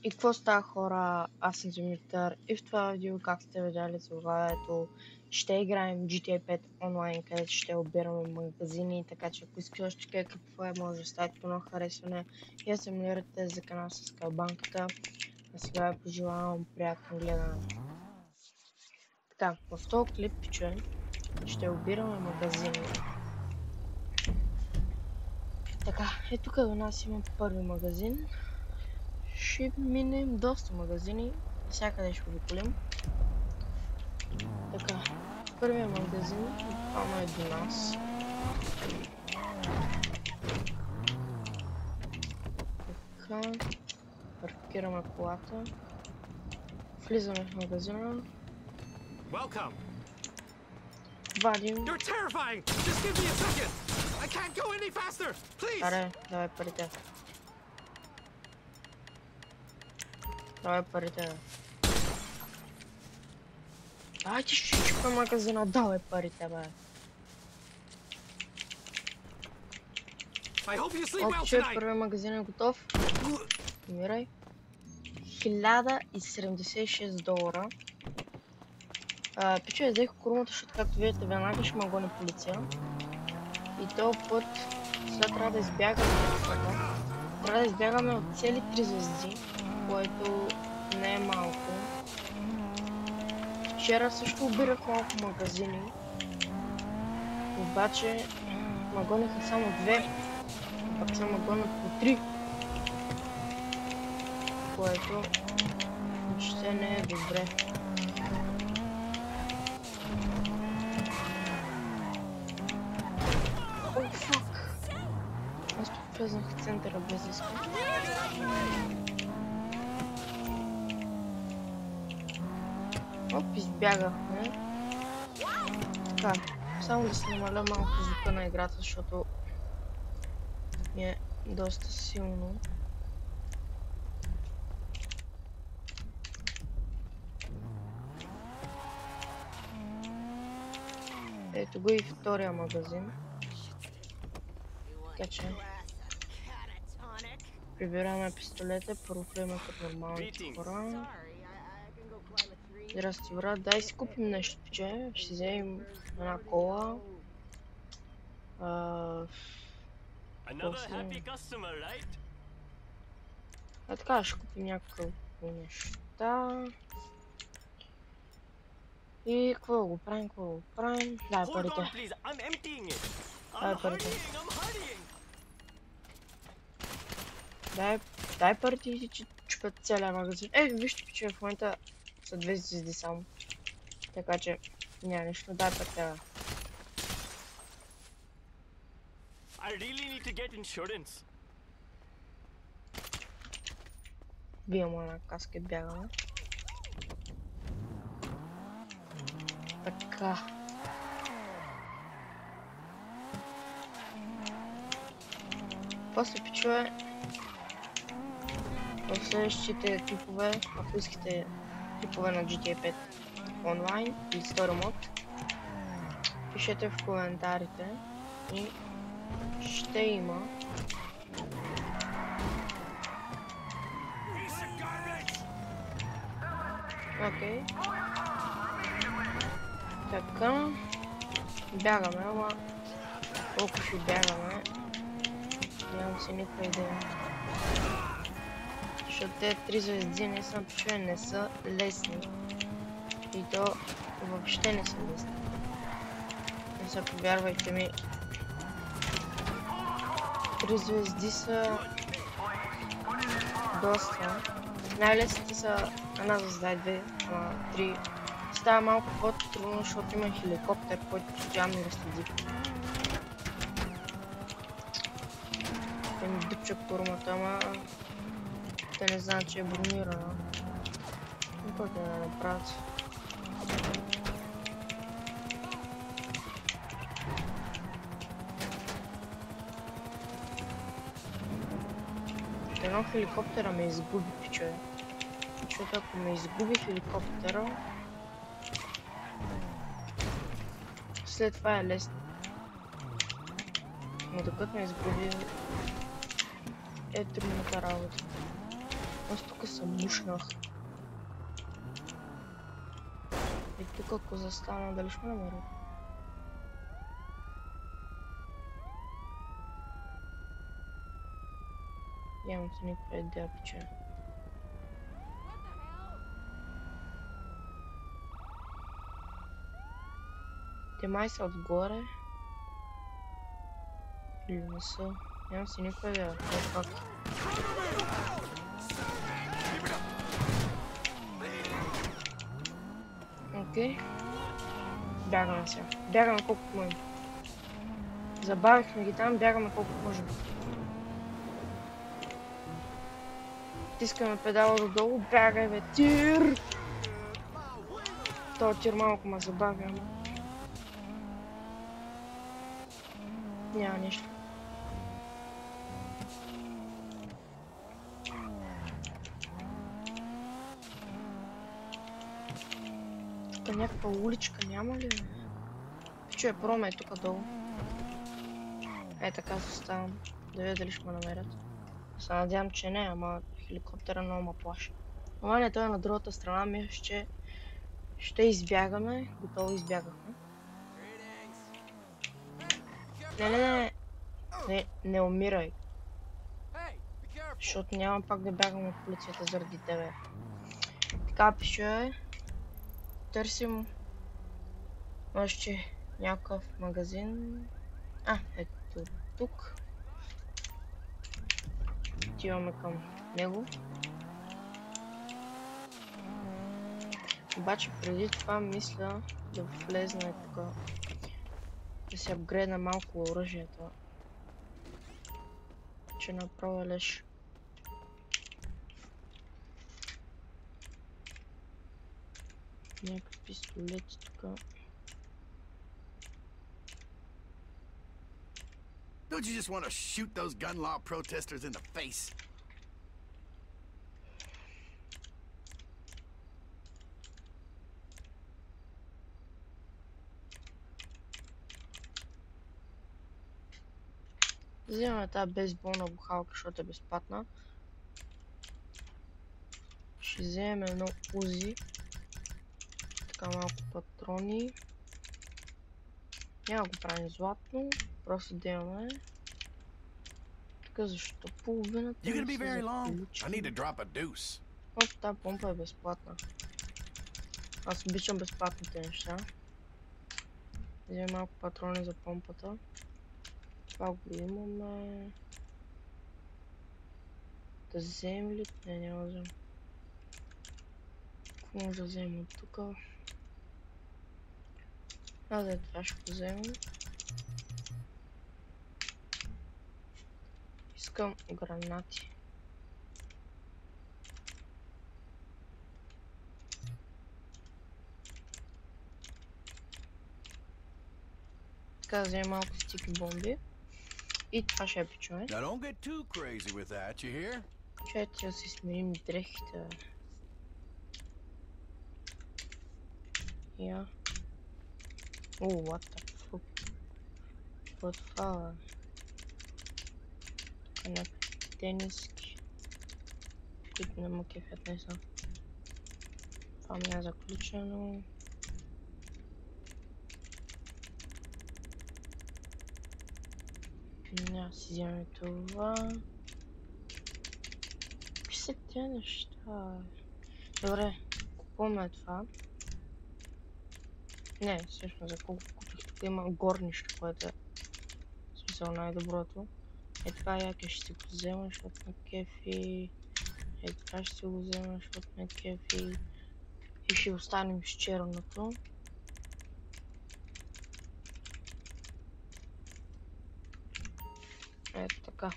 И какво става, хора? Аз съм Димитър и в това видео, как сте видяли заглавието, ще играем GTA 5 онлайн, където ще обираме магазини, така че ако искате още какво е, може да ставите по едно харесване и да се абонирате за канал с калбанката. А сега ви пожелавам приятно гледане. Така, в този клип, че ще обираме магазини. Така, тук до нас има първи магазин. Ще минем доста магазини, всякъде ще обиколим. Така, първия магазин буквално е до нас. Така, паркираме колата. Влизаме в магазина. Вадим. Аре, давай парите. Давай парите. Ай, ти ще чупа магазина, давай парите, бе. Общо първият магазин е готов. Умирай. 1076 долара. Пича, взех курмата, защото както видите, веднага ще ме гони полиция. И този път сега трябва да избягаме. Трябва да избягаме от цели 3 звезди, което не е малко. Вчера също обирах малко магазини, обаче ме гониха само 2, пак са ме гонят по 3, което въобще не е добре. О, фак! Аз тук влезнах в центъра без иска. Оп, избягахме. Така, само да се намаля малко звука на играта, защото ми е доста силно. Ето го и втория магазин. Така че прибираме пистолета, първо влеме като нормалните хора. Здрасти, брат, дай си купим нещо, пиче. Ще вземем една кола. Така, ще купим някакво неща. И какво го правим, какво го правим? Дай парите. Дай парите. Дай парите и ти чупят целия магазин. Вижте, че в момента са 2 звезди само. Така че няма нищо, дай парите. Бием една каска и бягаме. Така. После пичове в следващите клипове, ако искате клипове на GTA 5 онлайн или Story Mode, пишете в коментарите и ще има. Окей. Така. Бягаме, ама колко ще бягаме, нямам си никаква идея. Защото те 3 звезди не са лесни. И то въобще не са лесни. Не са, повярвайте ми. 3 звезди са доста. Най-лесните са една звезда и 2, 3. Става малко по-трудно, защото има хеликоптер, който постоянно ми разследи. Те ми дъпча курмата, ама те не знаят, че е бронирана. Никой да не направят. Едно хеликоптера ме изгуби, пичове. Защото ако ме изгуби хеликоптера, след това е лесно. Но докато ме изгуби, е трудната работа. Аз тук се мушнах. И тук ако застана, дали ще ме намерят? Нямам се никаква идея, пиче. Те май са отгоре. Или не са. Нямам си никаква идея. Как? Окей. Бягаме сега. Бягаме колкото можем. Забавихме ги там, бягаме колкото можем. Тискаме педала додолу, бягай бе, тир! Този тир малко ме забавя, ама. Няма нищо. Тук някаква уличка няма ли? Чуя, проме е тук долу. Е, така заставам. Да видя дали ще ме намерят. Се надявам, че не, ама хеликоптера много ме плаши. Ама не, той е на другата страна, мисля, че ще избягаме. Готово избягахме. Не умирай. Защото няма пак да бягам от полицията заради тебе. Така пише. Търсим още някакъв магазин. Ето тук. Отиваме към него. Обаче преди това мисля да влезна тук. Да се апгрейдна малко оръжието. Че направо е леш. Някакъв пистолет тук. Don't you just want to shoot those gun law protesters in the face? Взимаме тази бейсболна бухалка, защото е безплатна. Ще вземем едно узи. Така малко патрони. Няма го правим златно. Просто да имаме. Така защо половината не са заключени. Просто тази помпа е безплатна. Аз обичам безплатните неща. Вземем малко патрони за помпата. Това го имаме. Да вземем ли? Не, няма да вземем. Какво може да вземем от тук? Да, това ще го вземем. Искам гранати. Така вземем малко стики бомби. И това ще е пичове. Че трябва да си сменим дрехите. Я. What the fuck? Какво е това? Тук някакви тениски. Които не му кефят, не са. Това ми е заключено. Няма си вземем това. Какви са тези неща? Добре, купуваме това. Не, всъщност за колко купих, тук има горнище, което е в смисъл най-доброто. Е така яке ще си го взема, защото ме кефи. Е така ще си го взема, защото ме кефи. И ще останем с черното. Ето така.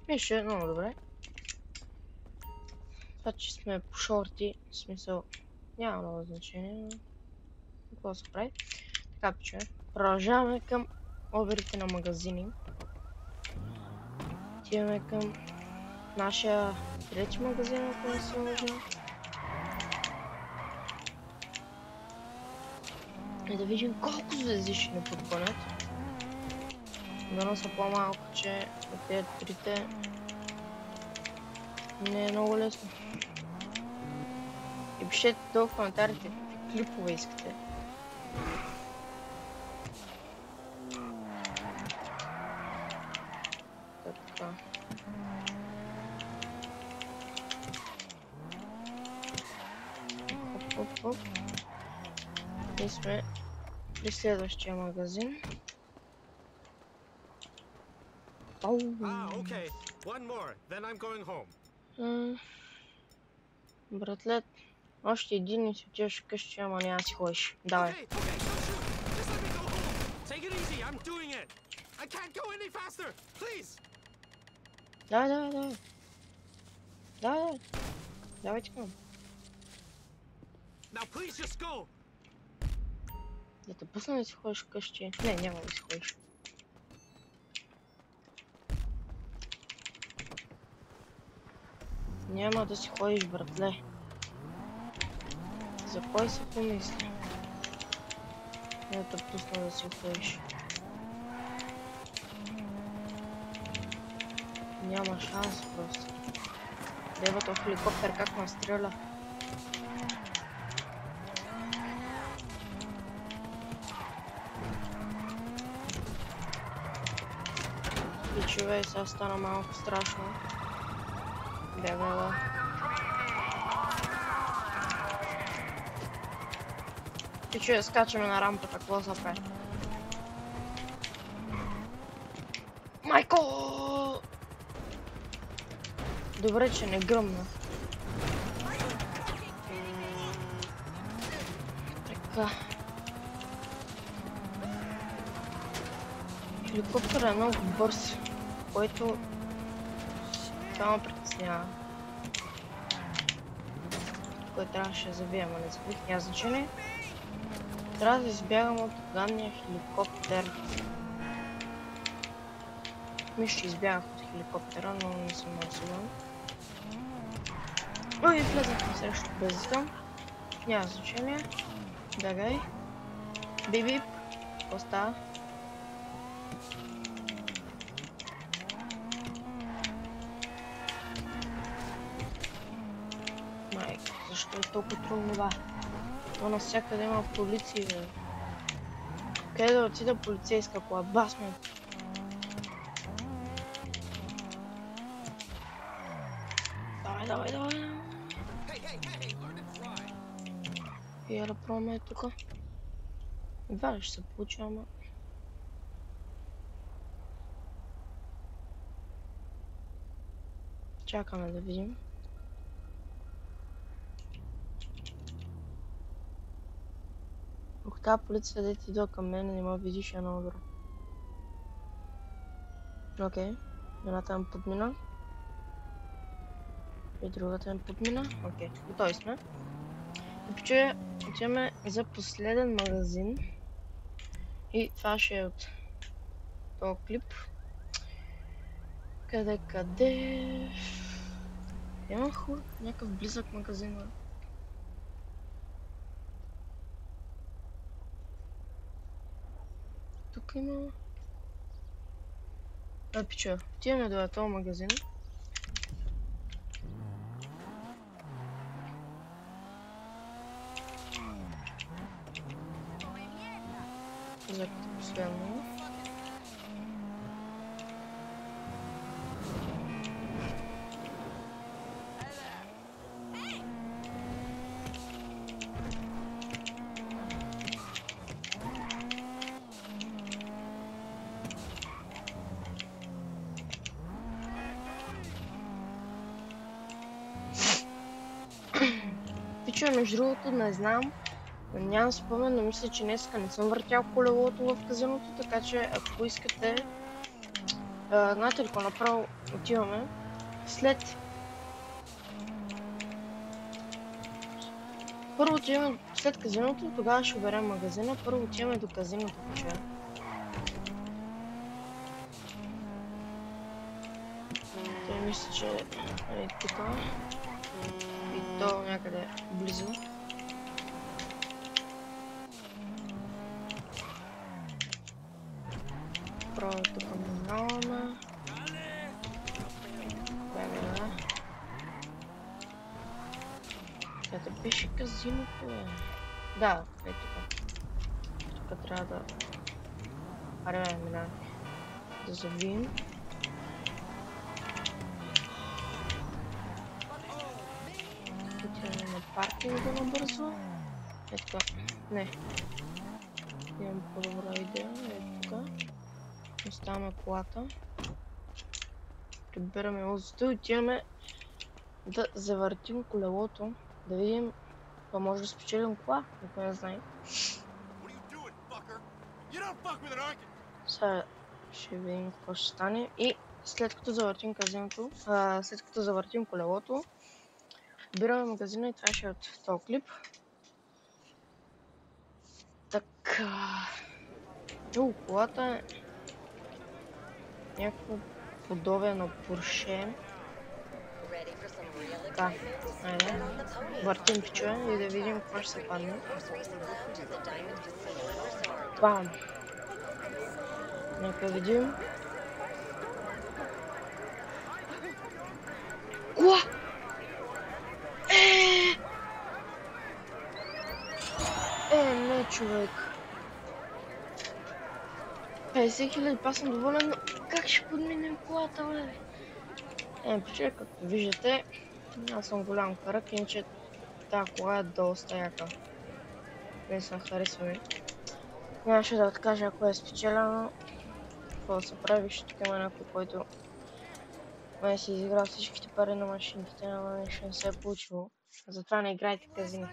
Мише, много добре. Това, че сме по шорти, в смисъл няма много значение. Какво се прави? Така пиче. Продължаваме към обирите на магазини. Отиваме към нашия трети магазин, ако не се лъжа. И да видим колко звезди ще ни подгонят. Дано са по-малко, че от тези трите Не е много лесно. И пишете долу в коментарите какви клипове искате. Така. Хоп. И сме при следващия магазин. Okay. One more, then I'm going home. Братлет, още един и си отиваш вкъщи, ама няма си ходиш. Давай. Okay, don't shoot. Just let me go home. Take it easy, I'm doing it. I can't go any faster. Please. Давай. Давай така. Now please just go. Да те пусна да си ходиш вкъщи. Не, няма да си ходиш. Няма да си ходиш, братле. За кой се помисли? Не да те пусна да си ходиш. Няма шанс просто. Деба този хеликоптер как настреля. И човек, сега стана малко страшно. Бягала. И човек, скачаме на рампата, какво се прави? Майко! Добре, че не гръмна. Така. Хеликоптер е много бърз, който това ме притеснява. Кой трябваше да забия, ама не забих, няма значение. Трябва да избягам от гадния хеликоптер. Мисля, че избягах от хеликоптера, но не съм много сигурен. Ой, влезах срещу бездъм. Няма значение. Бягай. Бип. Какво става? Майка, защо е толкова трудно това? Но навсякъде има полиция, бе. Къде да отида полицейска кола? Бас ме. Давай. И да пробваме тука. Едва ли ще се получи, ама... Чакаме да видим. Ако тази полиция да ти идва към мен, не ме видиш, е много добре. Окей, едната ме подмина. И другата ме подмина. Окей, готови сме. И пиче, отиваме за последен магазин. И това ще е от този клип. Къде? Има хубав, някакъв близък магазин. Тук има... Пиче, отиваме до този магазин. За последно. Пичо, между другото, не знам. Нямам спомен, но мисля, че днеска не съм въртял колелото в казиното, така че ако искате, знаете ли какво направо отиваме след... Първо отиваме след казиното, тогава ще оберем магазина, първо отиваме до казиното, пичо. Той мисля, че е тук и то някъде близо. Право тук минаваме. Бе. Къде беше казиното, бе? Да, е тук. Тук трябва да... Аре, бе, минавай. Да завием. Отиваме на паркинга набързо. Е така. Не. Имам по-добра идея. Е тук. Оставяме колата. Прибираме лозото и отиваме да завъртим колелото. Да видим, то може да спечелим кола, никой не знае. Сега ще видим какво ще стане и след като завъртим казиното, след като завъртим колелото, бираме магазина и това ще е от този клип. Така... колата е някакво подобие на Порше. Така, айде. Въртим пичове и да видим какво ще се падне. Бам! Нека видим. Кола! Не, човек. 50 000, па съм доволен, но как ще подминем колата, бе? Пичове, както виждате, аз съм голям карък, иначе тази кола е доста яка. Не съм харесваме. Нямаше да откажа, ако е спечелено. Какво да се прави, ще тук има някой, който май си изиграл всичките пари на машините, но нещо не се е получило. Затова не играйте казино.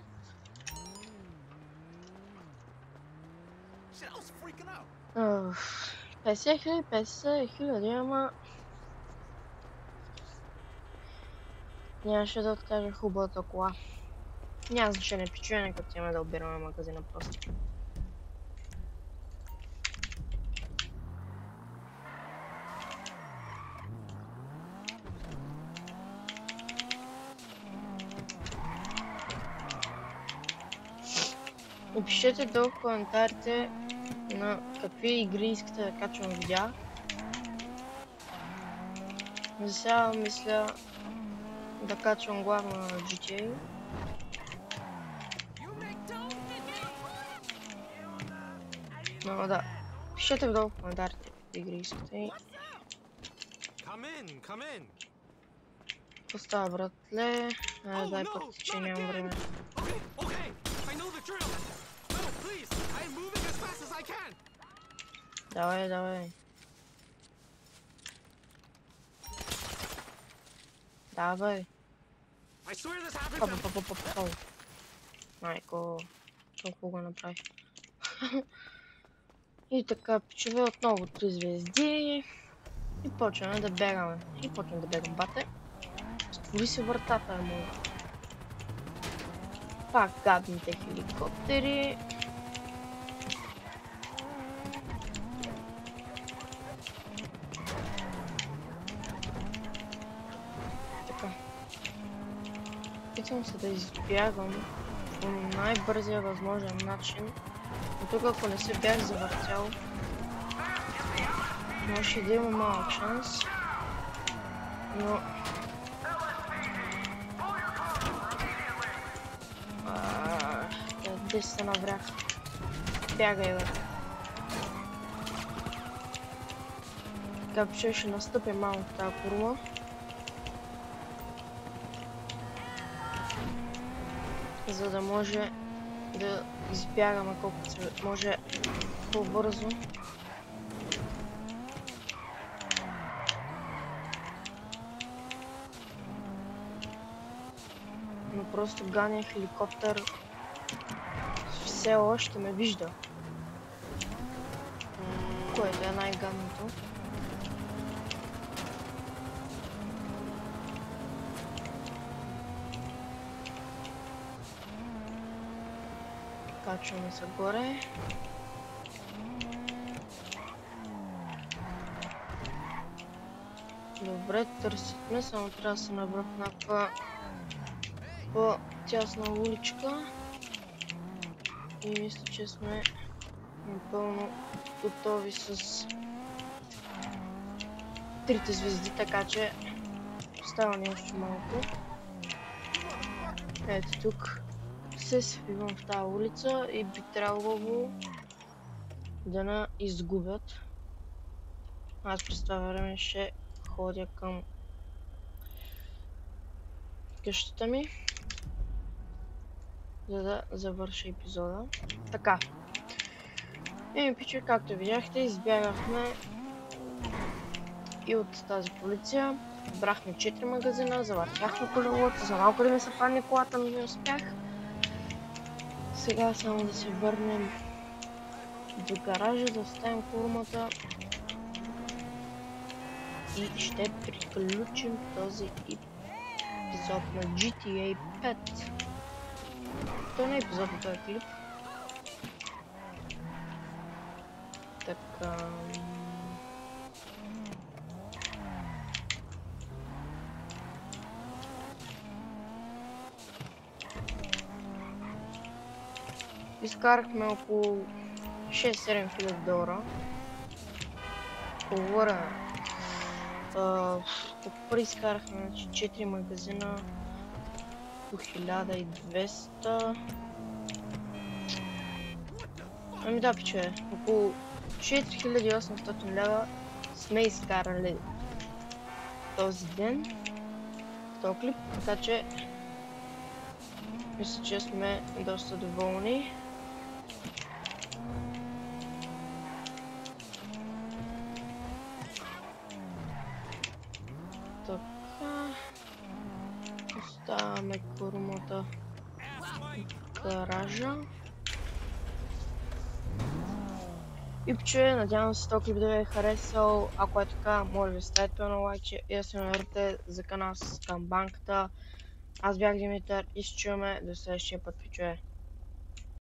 Уф, 50 000, ама... Нямаше да откажа хубавата кола. Няма значение, пичуя, нека отиваме да обираме магазина просто. И пишете долу в коментарите на какви игри искате да качвам видеа. За сега мисля да качвам главно на GTA. Но да, пишете долу в коментарите какви игри искате. Какво става, братле? Дай пък, че нямам време. Давай, давай. Давай. Майко, толкова го направи. И така, пичове, отново 3 звезди. И почваме да бегаме. И почваме да бегам, бате. Створи се вратата, моя. Пак гадните хеликоптери. Така. Питам се да избягам по най-бързия възможен начин. Но тук, ако не се бях завъртял, може да има малък шанс. Но... Къде се наврях? Бягай, бе. Така, ще настъпя малко тази курва. За да може да избягаме колкото се може по-бързо. Но просто ганя хеликоптер. Все още ме вижда. Което е най-гадното. Качваме се горе. Добре, търсят ме, само трябва да се набра в някаква по-тясна уличка. И мисля, че сме напълно готови с 3 звезди, така че остава ни още малко. Ето тук се свивам в тази улица и би трябвало да на изгубят. Аз през това време ще ходя към къщата ми, за да завърша епизода. Така. Пичи, както видяхте, избягахме и от тази полиция. Брахме 4 магазина, завъртяхме колелото, за малко да ми се падне колата, но не успях. Сега само да се върнем до гаража, да оставим курмата и ще приключим този епизод на GTA 5. Това не е епизод на този клип. Така... Изкарахме около 6-7 хиляди долара. Говоря. Пари изкарахме 4 магазина по 1200. Ами да, пиче, около 4800 лева сме изкарали този ден, този клип, така че мисля, че сме доста доволни. Така, оставяме курмата в гаража. И пиче, надявам се този клип да ви е харесал. Ако е така, може да ставите на лайче и да се навърте за канал с камбанката. Аз бях Димитър и се чуваме до следващия път, пичове.